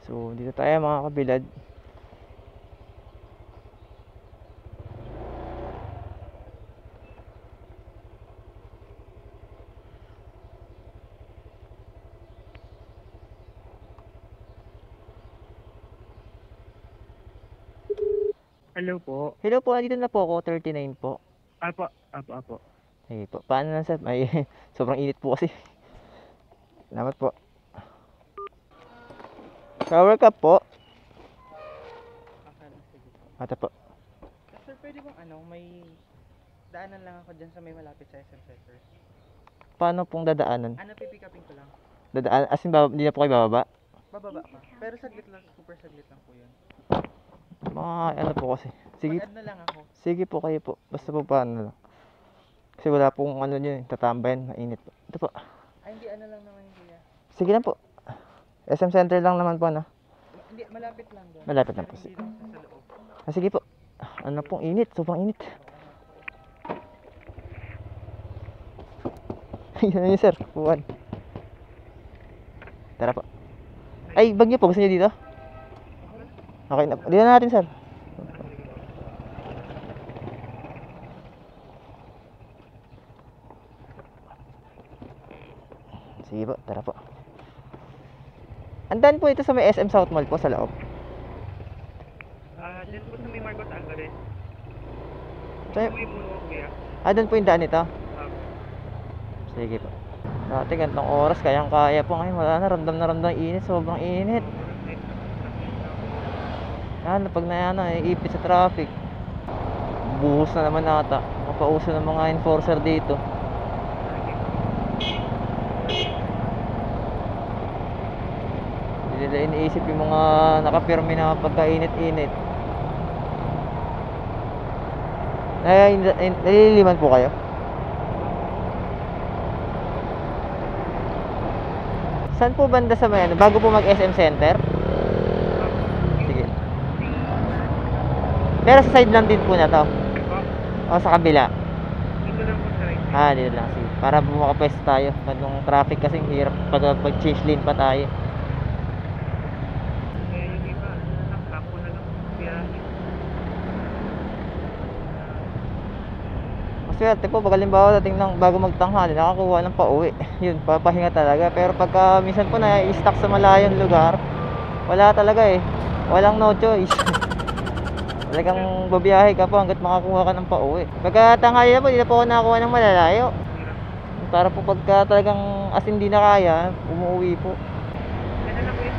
So dito tayo mga kabilad. Hello po. Hello po, dito na po ako, 39 po. Apo. Sige po, paano na sir? May sobrang init po kasi. Salamat po. Shower cup po. Ata po. Sir, pwede bang may daanan lang ako dyan sa may malapit sa SM Center. Paano pong dadaanan? Pipick upin ko lang. Dadaan, as in, hindi na po kayo bababa? Bababa pa. Pero saglit lang, super saglit lang po yun. Ano po kasi. Sige. Mag-add na lang ako. Sige po kayo po. Basta po paano lang. Kasi wala pong yun, tatambayan, mainit po. Ito po. Ay, hindi lang naman yung kuya. Sige lang po. SM Center lang naman po, ano? Hindi, malapit lang doon. Malapit lang po. Hindi lang sa loob. Sige po. Ano pong init, sobrang init. Yan na yun sir, kuwan. Tara po. Ay, bag niyo po, gusto niyo dito? Okay na, dito na natin sir. Sige po, tara po. Andan po ito sa may SM South Mall po sa loob. Dyan po sa may Marcos Alvarez. So, May puno kuya. doon po yung daan ito? Sige po. Dati gantong oras, kayang-kaya po. Ngayon wala na, ramdam na init. Sobrang init. Yan, pag naiipit sa traffic. Buhos na naman ata. Mapauso ng mga enforcer dito. Hindi nila iniisip yung mga nakapirmi na pagkainit-init. Naliliman po kayo? Saan po banda sa may bago po mag SM Center? Sige. Pero sa side lang din po na to? O sa kabila? Dito lang po sa Dito lang. Sige. Para makapwesto tayo. Nung traffic kasing hirap pag change lane pa tayo. yung iba, nakapo na lang biyahe. Maswerte po pag halimbawa dating ng bago magtanghali nakakuha ng pauwi. Yun, papahinga talaga. Pero pagka minsan po na-stuck sa malayong lugar, wala talaga eh. Walang no choice. Talagang babiyahe ka po hanggat makakuha ka ng pauwi. Pagka tanghali na po, hindi na po ako nakakuha ng malalayo. Para po pagka talagang as hindi na kaya, umuwi po. Kaya lang po yun.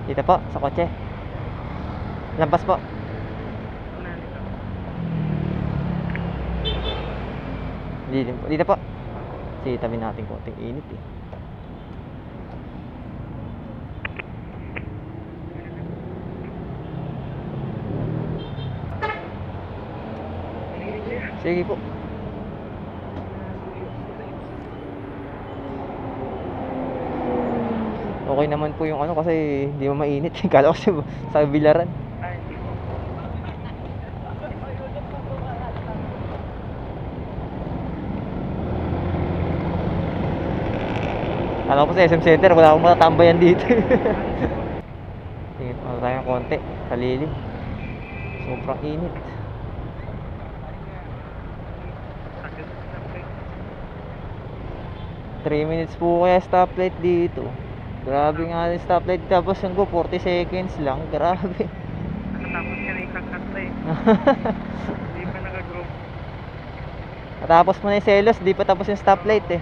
Dito po, sa kotse. Lampas po. Dito po. Sige, tabi natin konting init eh. Sige po. Okay naman po yung kasi hindi mo mainit. Kala ko sa Bilaran. Kala ko sa SM Center, wala akong matatambayan dito. Sige, ano tayong konti. Kalili. Sobrang init. 3 minutes po kaya stoplight dito. Grabe nga yung stoplight. Tapos yung go 40 seconds lang. Grabe. Natapos ka na yung kakakta eh. Hindi pa nag-group. Natapos mo na yung selos, di pa tapos yung stoplight eh.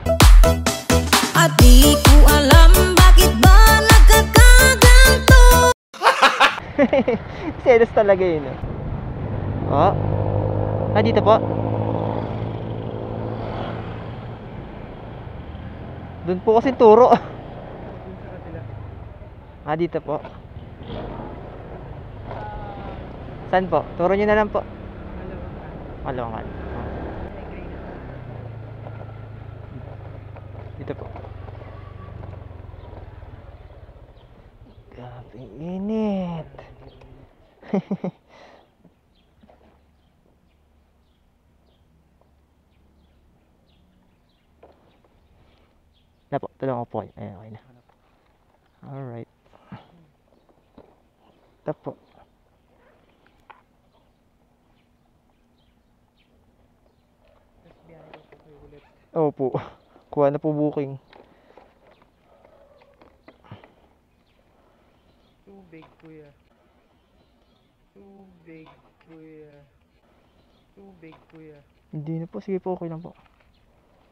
At di ko alam bakit ba nagkakaganto. Selos talaga yun. Oh. Dito po. Doon po kasi turo. Dito po. Saan po? Turo nyo na lang po. Malungan. Dito po. Grabe Init. Na po, tulungan ko po kayo. Ayan, okay na. Alright. Ito po. Tapos biyahe ko po kayo ulit. Opo. Kuha na po booking. Tubig, kuya. Tubig, kuya. Tubig, kuya. Hindi na po. Sige po, okay lang po.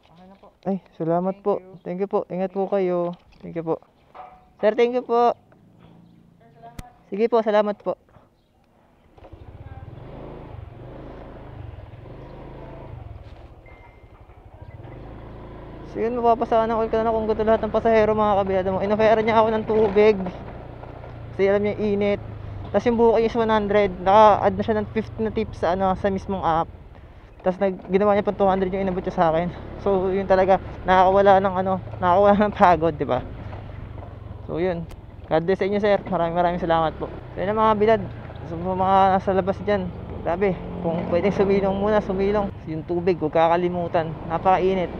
Okay na po. Ay, salamat Thank po. you. Thank you po. Ingat po kayo. Thank you po. Sir, thank you po. Sige po, salamat po. So yun, mapapasaan ako ka na kung gusto lahat ng pasahero mga kabiyado mo. Inofera niya ako ng tubig. Kasi alam niya init. Tapos yung booking is 100. Naka-add na siya ng 50 na tips sa, sa mismong app. Tapos ginawa niya pa 200 yung inabot niya sa akin. So yun talaga, nakakawala ng pagod, di ba? So yun. God bless sa inyo, sir. Maraming salamat po. So yun ang mga bilad. So mga nasa labas dyan. Grabe, kung pwedeng sumilong muna, sumilong. Yung tubig, huwag kakalimutan. Napakainit.